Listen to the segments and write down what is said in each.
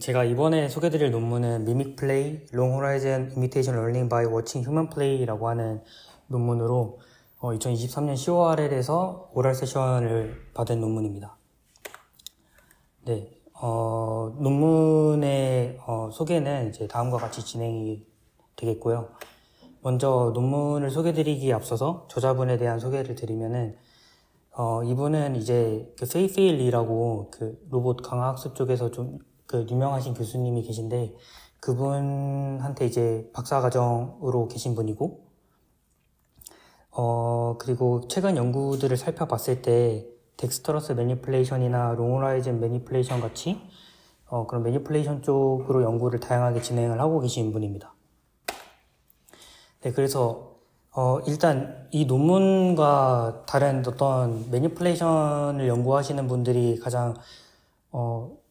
제가 이번에 소개드릴 논문은 Mimic Play, Long Horizon Imitation Learning by Watching Human Play라고 하는 논문으로 2023년 10월에서 오랄 세션을 받은 논문입니다. 네, 논문의 소개는 이제 다음과 같이 진행이 되겠고요. 먼저 논문을 소개드리기에 앞서서 저자분에 대한 소개를 드리면은 이분은 이제 그 페이페이 리라고 그 로봇 강화학습 쪽에서 좀 그 유명하신 교수님이 계신데 그분한테 이제 박사과정으로 계신 분이고 그리고 최근 연구들을 살펴봤을 때 덱스터러스 매니플레이션이나 롱호라이즌 매니플레이션 같이 그런 매니플레이션 쪽으로 연구를 다양하게 진행을 하고 계신 분입니다. 네, 그래서 일단 이 논문과 다른 어떤 매니플레이션을 연구하시는 분들이 가장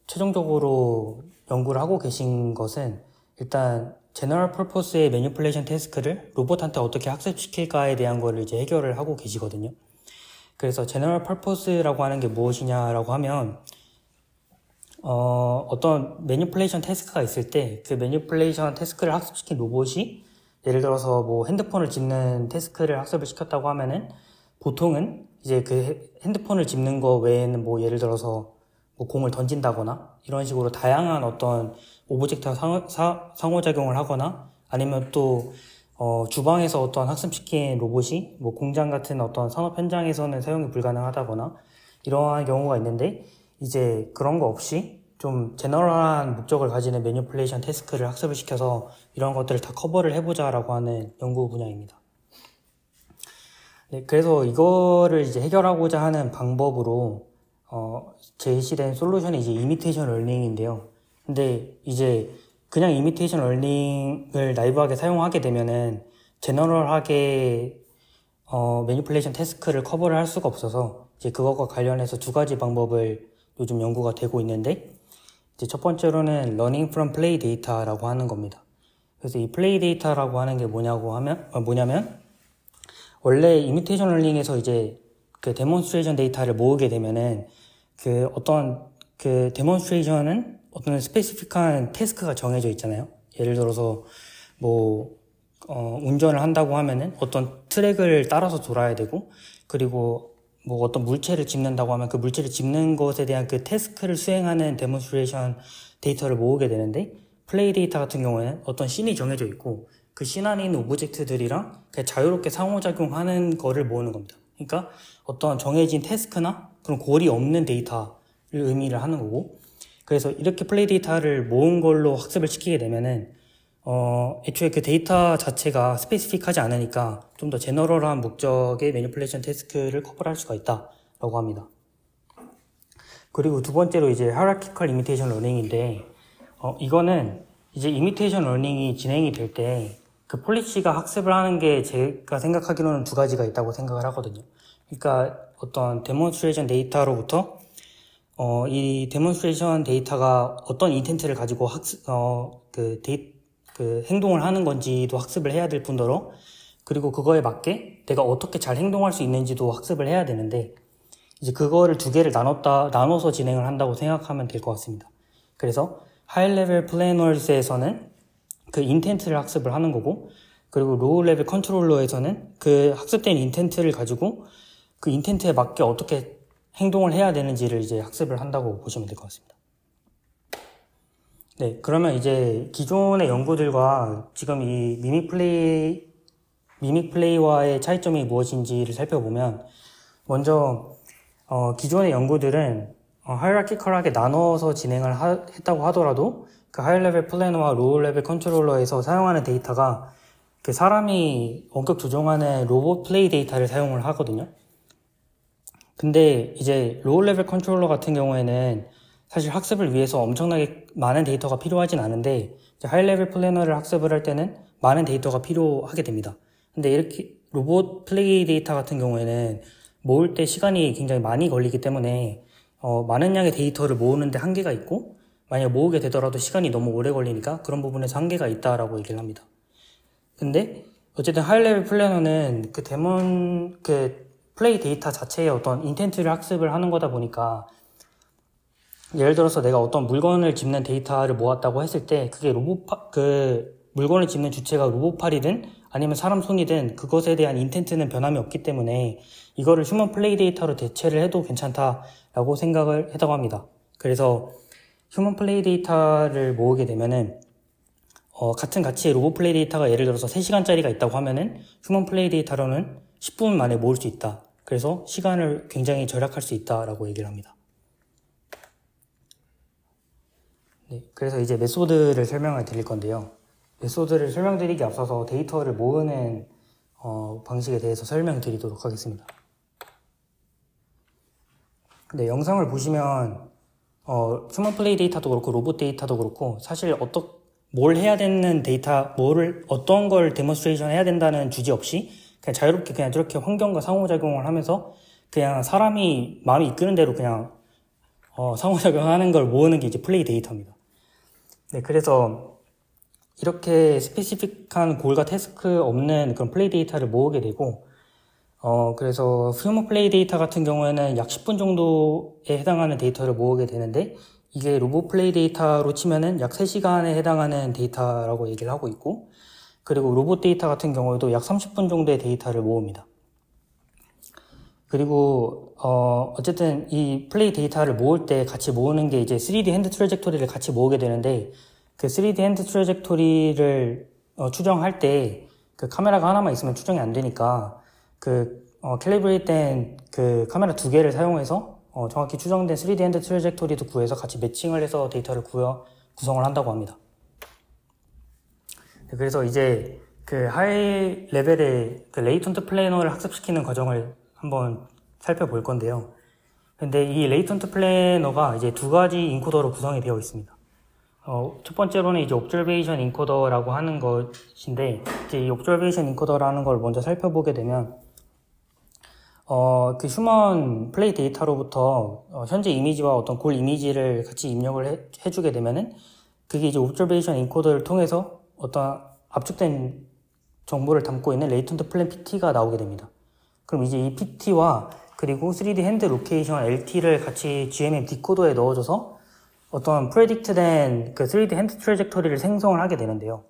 최종적으로 연구를 하고 계신 것은 일단 제너럴 퍼포스의 매니플레이션 태스크를 로봇한테 어떻게 학습시킬까에 대한 거를 이제 해결을 하고 계시거든요. 그래서 제너럴 퍼포스라고 하는 게 무엇이냐라고 하면 어떤 매니플레이션 태스크가 있을 때 그 매니플레이션 태스크를 학습시킨 로봇이 예를 들어서 뭐 핸드폰을 짚는 태스크를 학습을 시켰다고 하면은 보통은 이제 그 핸드폰을 짚는 거 외에는 뭐 예를 들어서 뭐 공을 던진다거나 이런 식으로 다양한 어떤 오브젝트와 상호작용을 하거나 아니면 또 주방에서 어떤 학습시킨 로봇이 뭐 공장 같은 어떤 산업 현장에서는 사용이 불가능하다거나 이러한 경우가 있는데 이제 그런 거 없이 좀 제너럴한 목적을 가지는 매니플레이션 태스크를 학습을 시켜서 이런 것들을 다 커버를 해보자라고 하는 연구 분야입니다. 네, 그래서 이거를 이제 해결하고자 하는 방법으로 제시된 솔루션이 이제 이미테이션 러닝인데요. 근데 이제 그냥 이미테이션 러닝을 나이브하게 사용하게 되면은 제너럴하게 매니플레이션 태스크를 커버를 할 수가 없어서 이제 그것과 관련해서 두 가지 방법을 요즘 연구가 되고 있는데 이제 첫 번째로는 Learning from Play Data라고 하는 겁니다. 그래서 이 Play Data라고 하는 게 뭐냐면 원래 이미테이션 러닝에서 이제 그 데몬스트레이션 데이터를 모으게 되면은 그 어떤 그 데몬스트레이션은 어떤 스페시픽한 태스크가 정해져 있잖아요. 예를 들어서 뭐 운전을 한다고 하면은 어떤 트랙을 따라서 돌아야 되고 그리고 뭐 어떤 물체를 짚는다고 하면 그 물체를 짚는 것에 대한 그 태스크를 수행하는 데몬스트레이션 데이터를 모으게 되는데 플레이 데이터 같은 경우에는 어떤 씬이 정해져 있고 그 씬 안에 있는 오브젝트들이랑 그냥 자유롭게 상호작용하는 거를 모으는 겁니다. 그러니까 어떤 정해진 태스크나 그런 골이 없는 데이터를 의미를 하는 거고 그래서 이렇게 플레이 데이터를 모은 걸로 학습을 시키게 되면은 애초에 그 데이터 자체가 스페시픽하지 않으니까 좀 더 제너럴한 목적의 매니플레이션 태스크를 커버를 할 수가 있다라고 합니다. 그리고 두 번째로 이제 하이라키컬 이미테이션 러닝인데 이거는 이제 이미테이션 러닝이 진행이 될 때 그 폴리시가 학습을 하는 게 제가 생각하기로는 두 가지가 있다고 생각을 하거든요. 그러니까 어떤 데몬스트레이션 데이터로부터 이 데몬스트레이션 데이터가 어떤 인텐트를 가지고 그 행동을 하는 건지도 학습을 해야 될 뿐더러 그리고 그거에 맞게 내가 어떻게 잘 행동할 수 있는지도 학습을 해야 되는데 이제 그거를 두 개를 나눠서 진행을 한다고 생각하면 될 것 같습니다. 그래서 하이 레벨 플래너스에서는 그 인텐트를 학습을 하는 거고 그리고 로우 레벨 컨트롤러에서는 그 학습된 인텐트를 가지고 그 인텐트에 맞게 어떻게 행동을 해야 되는지를 이제 학습을 한다고 보시면 될 것 같습니다. 네, 그러면 이제 기존의 연구들과 지금 이 미믹 플레이와의 차이점이 무엇인지를 살펴보면 먼저 기존의 연구들은 하이라키컬하게 나눠서 진행을 했다고 하더라도 그 하이 레벨 플래너와 로우 레벨 컨트롤러에서 사용하는 데이터가 그 사람이 원격 조종하는 로봇 플레이 데이터를 사용을 하거든요. 근데 이제 로우 레벨 컨트롤러 같은 경우에는 사실 학습을 위해서 엄청나게 많은 데이터가 필요하진 않은데 하이 레벨 플래너를 학습을 할 때는 많은 데이터가 필요하게 됩니다. 근데 이렇게 로봇 플레이 데이터 같은 경우에는 모을 때 시간이 굉장히 많이 걸리기 때문에 많은 양의 데이터를 모으는데 한계가 있고 만약 모으게 되더라도 시간이 너무 오래 걸리니까 그런 부분에서 한계가 있다라고 얘기를 합니다. 근데 어쨌든 하이 레벨 플래너는 그 플레이 데이터 자체의 어떤 인텐트를 학습을 하는 거다 보니까 예를 들어서 내가 어떤 물건을 짚는 데이터를 모았다고 했을 때 그게 그 물건을 짚는 주체가 로봇팔이든 아니면 사람 손이든 그것에 대한 인텐트는 변함이 없기 때문에 이거를 휴먼 플레이 데이터로 대체를 해도 괜찮다라고 생각을 했다고 합니다. 그래서 휴먼 플레이 데이터를 모으게 되면은 같은 가치의 로봇 플레이 데이터가 예를 들어서 3시간짜리가 있다고 하면은 휴먼 플레이 데이터로는 10분 만에 모을 수 있다. 그래서 시간을 굉장히 절약할 수 있다라고 얘기를 합니다. 네, 그래서 이제 메소드를 설명을 드릴 건데요. 메소드를 설명드리기 앞서서 데이터를 모으는 방식에 대해서 설명드리도록 하겠습니다. 네, 영상을 보시면 휴먼 플레이 데이터도 그렇고 로봇 데이터도 그렇고 사실 뭘 해야 되는 데이터, 어떤 걸 데몬스트레이션 해야 된다는 주제 없이 그냥 자유롭게 그냥 저렇게 환경과 상호작용을 하면서 그냥 사람이 마음이 이끄는 대로 그냥 상호작용하는 걸 모으는 게 이제 플레이 데이터입니다. 네, 그래서 이렇게 스페시픽한 골과 태스크 없는 그런 플레이 데이터를 모으게 되고 그래서 휴먼 플레이 데이터 같은 경우에는 약 10분 정도에 해당하는 데이터를 모으게 되는데 이게 로봇 플레이 데이터로 치면은 약 3시간에 해당하는 데이터라고 얘기를 하고 있고 그리고 로봇 데이터 같은 경우에도 약 30분 정도의 데이터를 모읍니다. 그리고 어쨌든 이 플레이 데이터를 모을 때 같이 모으는 게 이제 3D 핸드 트래젝토리를 같이 모으게 되는데 그 3D 핸드 트래젝토리를 추정할 때 그 카메라가 하나만 있으면 추정이 안 되니까 캘리브레이트된 그 카메라 2개를 사용해서 정확히 추정된 3D 핸드 트래젝토리도 구해서 같이 매칭을 해서 데이터를 구성을 한다고 합니다. 네, 그래서 이제 그 하이 레벨의 그 레이턴트 플래너를 학습시키는 과정을 한번 살펴볼 건데요. 근데 이 레이턴트 플래너가 이제 2가지 인코더로 구성이 되어 있습니다. 첫 번째로는 이제 옵저베이션 인코더라고 하는 것인데, 이제 이 옵저베이션 인코더라는 걸 먼저 살펴보게 되면, 그 휴먼 플레이 데이터로부터 현재 이미지와 어떤 골 이미지를 같이 입력을 해주게 되면은, 그게 이제 옵저베이션 인코더를 통해서 어떤 압축된 정보를 담고 있는 레이턴트 플랜 PT가 나오게 됩니다. 그럼 이제 이 PT와 그리고 3D 핸드 로케이션 LT를 같이 GMM 디코더에 넣어줘서 어떤 프레딕트된 그 3D 핸드 트래젝토리를 생성을 하게 되는데요.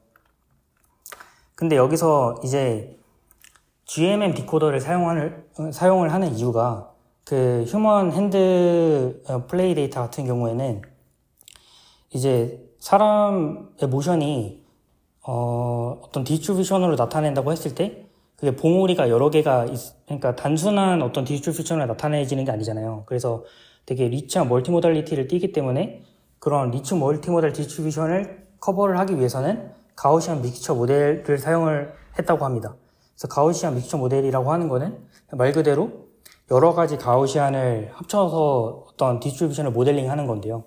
근데 여기서 이제 GMM 디코더를 사용을 하는 이유가 그 휴먼 핸드 플레이 데이터 같은 경우에는 이제 사람의 모션이 어떤 디스트리뷰션으로 나타낸다고 했을 때 그게 봉우리가 여러 개가 그러니까 단순한 어떤 디스트리뷰션을 나타내지는 게 아니잖아요. 그래서 되게 리치한 멀티모달리티를 띠기 때문에 그런 리치 멀티모달 디스트리뷰션을 커버를 하기 위해서는 가우시안 믹스처 모델을 사용을 했다고 합니다. 그래서 가우시안 믹스처 모델이라고 하는 거는 말 그대로 여러 가지 가우시안을 합쳐서 어떤 디스트리뷰션을 모델링 하는 건데요.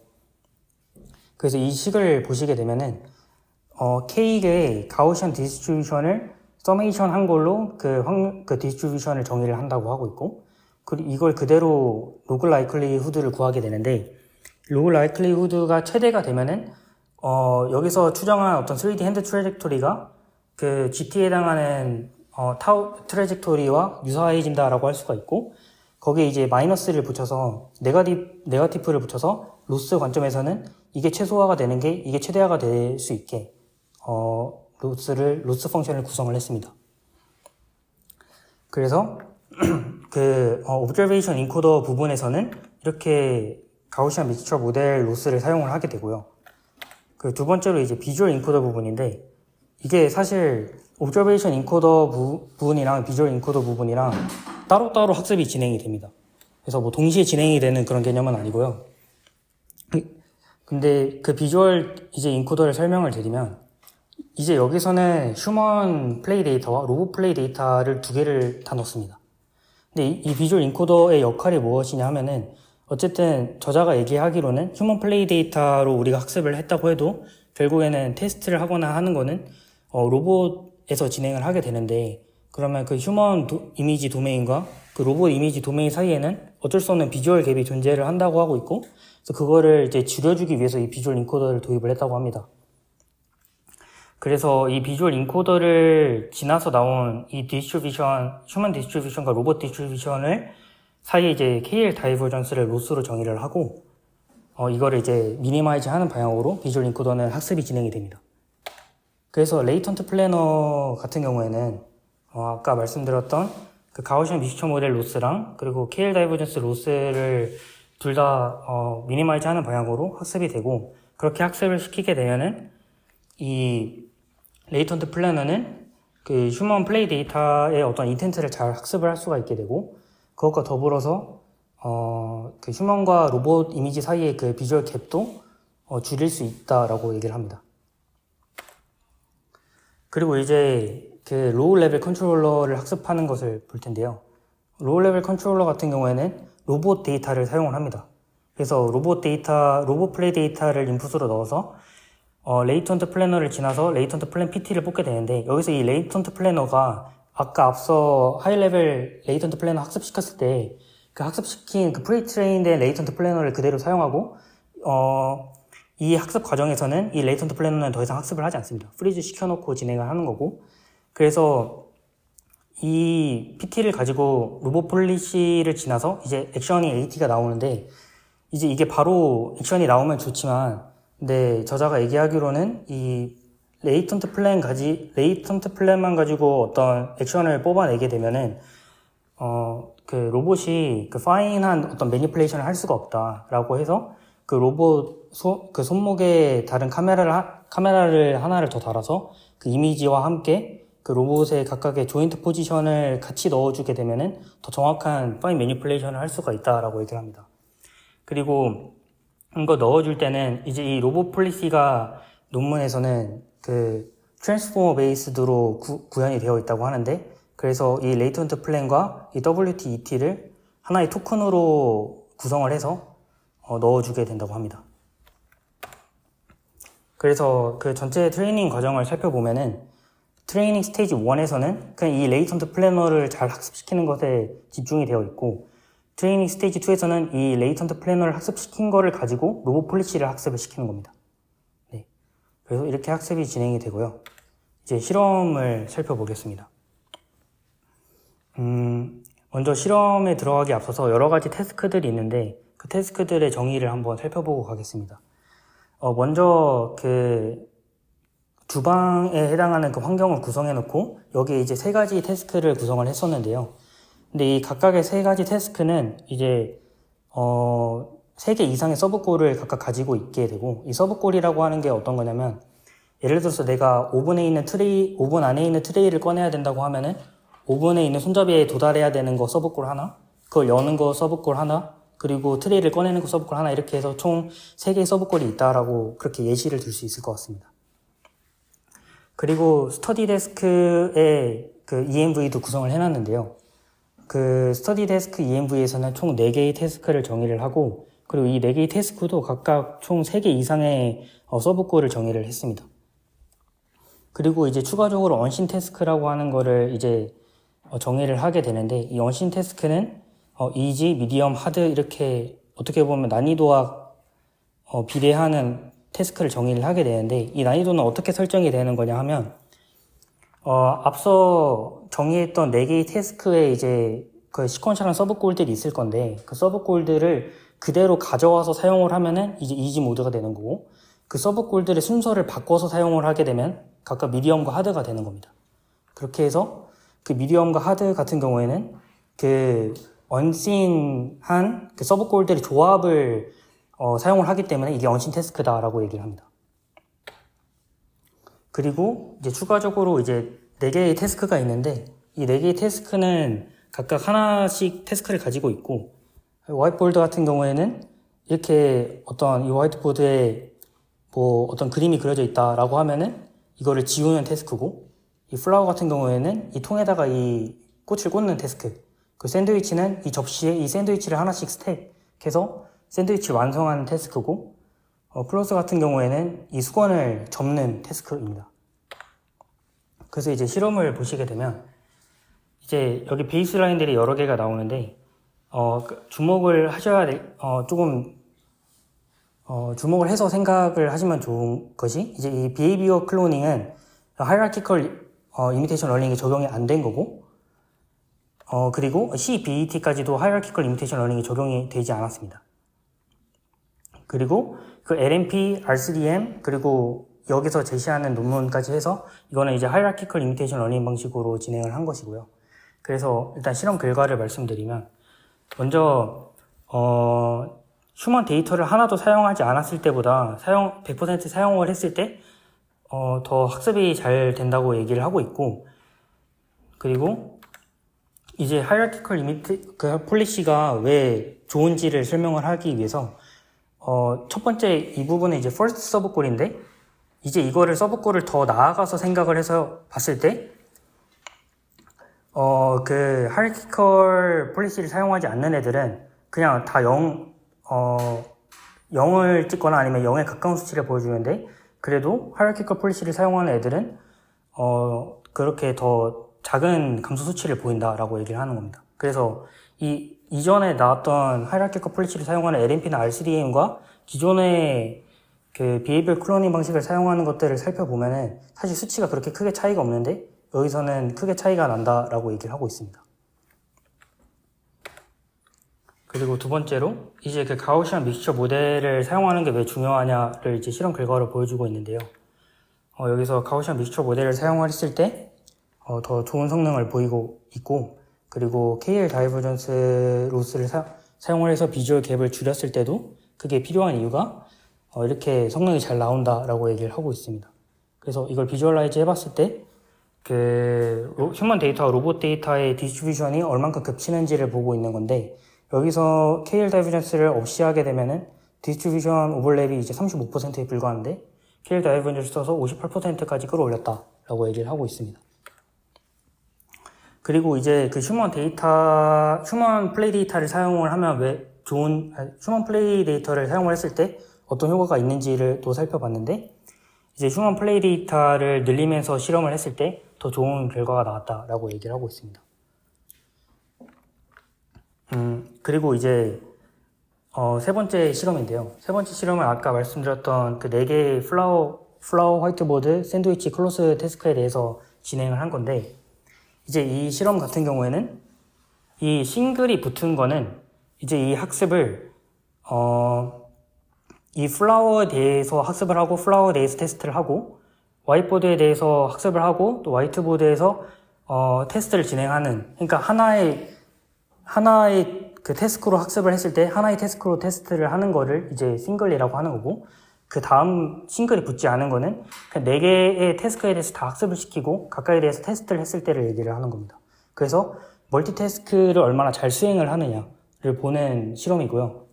그래서 이 식을 보시게 되면은 K의 가우시안 디스트리뷰션을 서메이션 한 걸로 그 디스트리뷰션을 정의를 한다고 하고 있고, 그리고 이걸 그대로 로그 라이클리후드를 구하게 되는데, 로그 라이클리후드가 최대가 되면은 여기서 추정한 어떤 3D 핸드 트래젝토리가 그 GT에 해당하는 타우 트래젝토리와 유사해진다라고 할 수가 있고, 거기에 이제 마이너스를 붙여서 네거티프를 붙여서 로스 관점에서는 이게 최소화가 되는 게 이게 최대화가 될 수 있게 로스 펑션을 구성을 했습니다. 그래서 그 오브저베이션 인코더 부분에서는 이렇게 가우시안 믹스처 모델 로스를 사용을 하게 되고요. 그 두 번째로 이제 비주얼 인코더 부분인데, 이게 사실 오브저베이션 인코더 부분이랑 비주얼 인코더 부분이랑 따로따로 학습이 진행이 됩니다. 그래서 뭐 동시에 진행이 되는 그런 개념은 아니고요. 근데 그 비주얼 이제 인코더를 설명을 드리면, 이제 여기서는 휴먼 플레이 데이터와 로봇 플레이 데이터를 2개를 다 넣습니다. 근데 이 비주얼 인코더의 역할이 무엇이냐 하면은, 어쨌든 저자가 얘기하기로는 휴먼 플레이 데이터로 우리가 학습을 했다고 해도 결국에는 테스트를 하거나 하는 거는 로봇에서 진행을 하게 되는데, 그러면 그 휴먼 이미지 도메인과 그 로봇 이미지 도메인 사이에는 어쩔 수 없는 비주얼 갭이 존재를 한다고 하고 있고, 그래서 그거를 이제 줄여주기 위해서 이 비주얼 인코더를 도입을 했다고 합니다. 그래서 이 비주얼 인코더를 지나서 나온 이 디스트리뷰션, 휴먼 디스트리뷰션과 로봇 디스트리뷰션을 사이에 이제 KL 다이버전스를 로스로 정의를 하고, 이거를 이제 미니마이즈 하는 방향으로 비주얼 인코더는 학습이 진행이 됩니다. 그래서 레이턴트 플래너 같은 경우에는 아까 말씀드렸던 그 가우시안 믹스처 모델 로스랑 그리고 KL 다이버전스 로스를 둘 다 미니마이즈 하는 방향으로 학습이 되고, 그렇게 학습을 시키게 되면은 이 레이턴트 플래너는 그 휴먼 플레이 데이터의 어떤 인텐트를 잘 학습을 할 수가 있게 되고, 그것과 더불어서 그 휴먼과 로봇 이미지 사이의 그 비주얼 갭도 줄일 수 있다라고 얘기를 합니다. 그리고 이제 그 로우 레벨 컨트롤러를 학습하는 것을 볼 텐데요. 로우 레벨 컨트롤러 같은 경우에는 로봇 데이터를 사용을 합니다. 그래서 로봇 플레이 데이터를 인풋으로 넣어서 레이턴트 플래너를 지나서 레이턴트 플랜 PT를 뽑게 되는데, 여기서 이 레이턴트 플래너가 아까 앞서 하이 레벨 레이턴트 플래너 학습시켰을 때 그 학습시킨 그 프리트레인된 레이턴트 플래너를 그대로 사용하고, 이 학습 과정에서는 이 레이턴트 플래너는 더 이상 학습을 하지 않습니다. 프리즈 시켜놓고 진행을 하는 거고, 그래서 이 PT를 가지고 로봇 폴리시를 지나서 이제 액션이 AT가 나오는데, 이제 이게 바로 액션이 나오면 좋지만, 근데 저자가 얘기하기로는 이 레이턴트 플랜만 가지고 어떤 액션을 뽑아내게 되면은 그 로봇이 그 파인한 어떤 매니플레이션을 할 수가 없다라고 해서 그 로봇 그 손목에 다른 카메라를 하나를 더 달아서 그 이미지와 함께 그 로봇의 각각의 조인트 포지션을 같이 넣어주게 되면은 더 정확한 파인 매니플레이션을 할 수가 있다라고 얘기를 합니다. 그리고 이거 넣어줄 때는 이제 이 로봇 폴리시가 논문에서는 그 트랜스포머 베이스드로 구현이 되어 있다고 하는데, 그래서 이 레이턴트 플랜과 이 WT-ET를 하나의 토큰으로 구성을 해서 넣어주게 된다고 합니다. 그래서 그 전체 트레이닝 과정을 살펴보면은 트레이닝 스테이지 1에서는 그냥 이 레이턴트 플래너를 잘 학습시키는 것에 집중이 되어 있고, 트레이닝 스테이지 2에서는 이 레이턴트 플래너를 학습시킨 거를 가지고 로봇 폴리시를 학습을 시키는 겁니다. 네. 그래서 이렇게 학습이 진행이 되고요. 이제 실험을 살펴보겠습니다. 먼저 실험에 들어가기 앞서서 여러 가지 태스크들이 있는데, 그 태스크들의 정의를 한번 살펴보고 가겠습니다. 먼저 그 주방에 해당하는 그 환경을 구성해 놓고 여기에 이제 3가지 태스크를 구성을 했었는데요. 근데 이 각각의 3가지 태스크는 이제 3개 이상의 서브골을 각각 가지고 있게 되고, 이 서브골이라고 하는 게 어떤 거냐면, 예를 들어서 내가 오븐 안에 있는 트레이를 꺼내야 된다고 하면은 오븐에 있는 손잡이에 도달해야 되는 거 서브골 하나, 그걸 여는 거 서브골 하나, 그리고 트레이를 꺼내는 거 서브골 하나, 이렇게 해서 총 3개의 서브골이 있다라고 그렇게 예시를 들 수 있을 것 같습니다. 그리고 스터디 데스크에 그 ENV도 구성을 해놨는데요. 그 스터디 데스크 ENV에서는 총 4개의 태스크를 정의를 하고, 그리고 이 4개의 태스크도 각각 총 3개 이상의 서브골을 정의를 했습니다. 그리고 이제 추가적으로 언신 태스크라고 하는 거를 이제 정의를 하게 되는데, 이 언신 태스크는 이지, 미디엄, 하드 이렇게 어떻게 보면 난이도와 비례하는 태스크를 정의를 하게 되는데, 이 난이도는 어떻게 설정이 되는 거냐 하면, 앞서 정의했던 4개의 태스크에 이제 그 시퀀셜한 서브골들이 있을 건데, 그 서브골들을 그대로 가져와서 사용을 하면은 이제 이지 모드가 되는 거고, 그 서브골들의 순서를 바꿔서 사용을 하게 되면 각각 미디엄과 하드가 되는 겁니다. 그렇게 해서 그 미디엄과 하드 같은 경우에는 그 언씬한 그 서브골들의 조합을 사용을 하기 때문에 이게 언씬 태스크다라고 얘기를 합니다. 그리고 이제 추가적으로 이제 4개의 태스크가 있는데, 이 4개의 태스크는 각각 하나씩 태스크를 가지고 있고, 화이트보드 같은 경우에는 이렇게 어떤 이 화이트보드에 뭐 어떤 그림이 그려져 있다라고 하면은 이거를 지우는 태스크고, 이 플라워 같은 경우에는 이 통에다가 이 꽃을 꽂는 태스크, 그 샌드위치는 이 접시에 이 샌드위치를 하나씩 스택해서 샌드위치를 완성하는 태스크고, 플러스 같은 경우에는 이 수건을 접는 태스크입니다. 그래서 이제 실험을 보시게 되면 이제 여기 베이스라인들이 여러 개가 나오는데, 주목을 하셔야 주목을 해서 생각을 하시면 좋은 것이, 이제 이 비헤이비어 클로닝은 하이라키컬 이미테이션 러닝이 적용이 안 된 거고, 그리고 CBET까지도 하이라키컬 이미테이션 러닝이 적용이 되지 않았습니다. 그리고 그 LMP, RCDM, 그리고 여기서 제시하는 논문까지 해서 이거는 이제 하이라키컬 이미테이션 러닝 방식으로 진행을 한 것이고요. 그래서 일단 실험 결과를 말씀드리면, 먼저 휴먼 데이터를 하나도 사용하지 않았을 때보다 100% 사용을 했을 때 더 학습이 잘 된다고 얘기를 하고 있고, 그리고 이제 하이라키컬 폴리시가 왜 좋은지를 설명을 하기 위해서 첫 번째 이 부분은 이제 first 서브골인데, 이제 이거를 서브골을 더 나아가서 생각을 해서 봤을 때 그 하이라키컬 폴리시를 사용하지 않는 애들은 그냥 다 0을 찍거나 아니면 0에 가까운 수치를 보여주는데, 그래도 하이라키컬 폴리시를 사용하는 애들은 그렇게 더 작은 감소 수치를 보인다라고 얘기를 하는 겁니다. 그래서 이전에 나왔던 하이라키컬 폴리시를 사용하는 LMP나 RCDM과 기존의 그 비헤이비얼 클로닝 방식을 사용하는 것들을 살펴보면은 사실 수치가 그렇게 크게 차이가 없는데, 여기서는 크게 차이가 난다라고 얘기를 하고 있습니다. 그리고 두 번째로 이제 그 가우시안 믹스처 모델을 사용하는 게 왜 중요하냐를 이제 실험 결과로 보여주고 있는데요. 여기서 가우시안 믹스처 모델을 사용했을 때 더 좋은 성능을 보이고 있고, 그리고 KL 다이버전스 로스를 사용을 해서 비주얼 갭을 줄였을 때도 그게 필요한 이유가 이렇게 성능이 잘 나온다라고 얘기를 하고 있습니다. 그래서 이걸 비주얼라이즈 해봤을 때 그 휴먼 데이터와 로봇 데이터의 디스트리뷰션이 얼만큼 겹치는지를 보고 있는 건데, 여기서 KL 다이버전스를 없이 하게 되면은 디스트리뷰션 오버랩이 이제 35%에 불과한데, KL 다이버전스를 써서 58%까지 끌어올렸다라고 얘기를 하고 있습니다. 그리고 이제 그 휴먼 플레이 데이터를 사용을 하면 휴먼 플레이 데이터를 사용을 했을 때 어떤 효과가 있는지를 또 살펴봤는데, 이제 휴먼 플레이 데이터를 늘리면서 실험을 했을 때 더 좋은 결과가 나왔다라고 얘기를 하고 있습니다. 그리고 이제 세 번째 실험인데요. 세 번째 실험은 아까 말씀드렸던 그 4개의 플라워 화이트보드 샌드위치 클로스 태스크에 대해서 진행을 한 건데, 이제 이 실험 같은 경우에는 이 싱글이 붙은 거는 이제 이 학습을 이 플라워에 대해서 학습을 하고 플라워에 대해서 테스트를 하고, 화이트보드에 대해서 학습을 하고 또 화이트보드에서 테스트를 진행하는, 그러니까 하나의 그 태스크로 학습을 했을 때 하나의 태스크로 테스트를 하는 거를 이제 싱글이라고 하는 거고, 그 다음 싱글이 붙지 않은 거는 그냥 4개의 태스크에 대해서 다 학습을 시키고 각각에 대해서 테스트를 했을 때를 얘기를 하는 겁니다. 그래서 멀티태스크를 얼마나 잘 수행을 하느냐를 보는 실험이고요.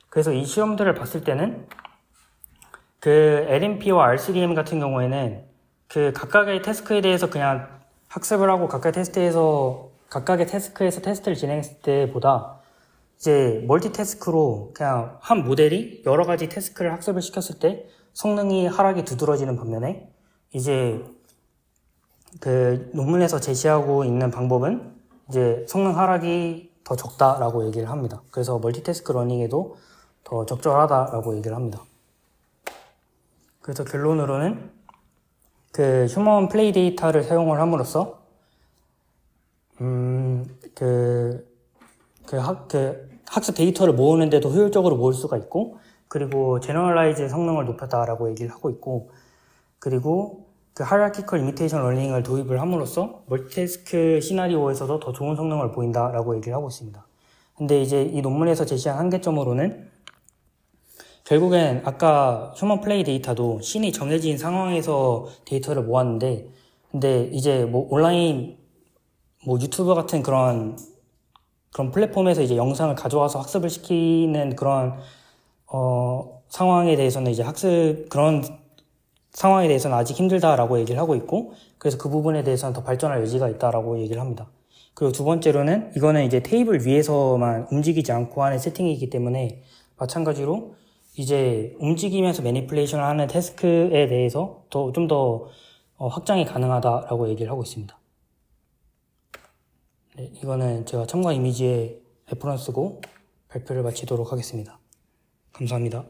그래서 이 실험들을 봤을 때는 그 LMP와 RCDM 같은 경우에는 그 각각의 태스크에 대해서 그냥 학습을 하고 각각의 태스크에서 테스트를 진행했을 때보다 이제 멀티태스크로 그냥 한 모델이 여러 가지 태스크를 학습을 시켰을 때 성능이 하락이 두드러지는 반면에, 이제 그 논문에서 제시하고 있는 방법은 이제 성능 하락이 더 적다라고 얘기를 합니다. 그래서 멀티태스크 러닝에도 더 적절하다라고 얘기를 합니다. 그래서 결론으로는 그 휴먼 플레이 데이터를 사용을 함으로써 학습 데이터를 모으는데도 효율적으로 모을 수가 있고, 그리고 제너럴라이즈 성능을 높였다라고 얘기를 하고 있고, 그리고 그 하이라키컬 이미테이션 러닝을 도입을 함으로써 멀티태스크 시나리오에서도 더 좋은 성능을 보인다라고 얘기를 하고 있습니다. 근데 이제 이 논문에서 제시한 한계점으로는 결국엔 아까 휴먼 플레이 데이터도 씬이 정해진 상황에서 데이터를 모았는데, 근데 이제 뭐 온라인 유튜브 같은 그런 플랫폼에서 이제 영상을 가져와서 학습을 시키는 그런 상황에 대해서는 이제 그런 상황에 대해서는 아직 힘들다라고 얘기를 하고 있고, 그래서 그 부분에 대해서는 더 발전할 여지가 있다라고 얘기를 합니다. 그리고 두 번째로는 이거는 이제 테이블 위에서만 움직이지 않고 하는 세팅이기 때문에 마찬가지로 이제 움직이면서 매니플레이션을 하는 태스크에 대해서 좀 더 확장이 가능하다라고 얘기를 하고 있습니다. 네, 이거는 제가 첨가 이미지의 레퍼런스고 발표를 마치도록 하겠습니다. 감사합니다.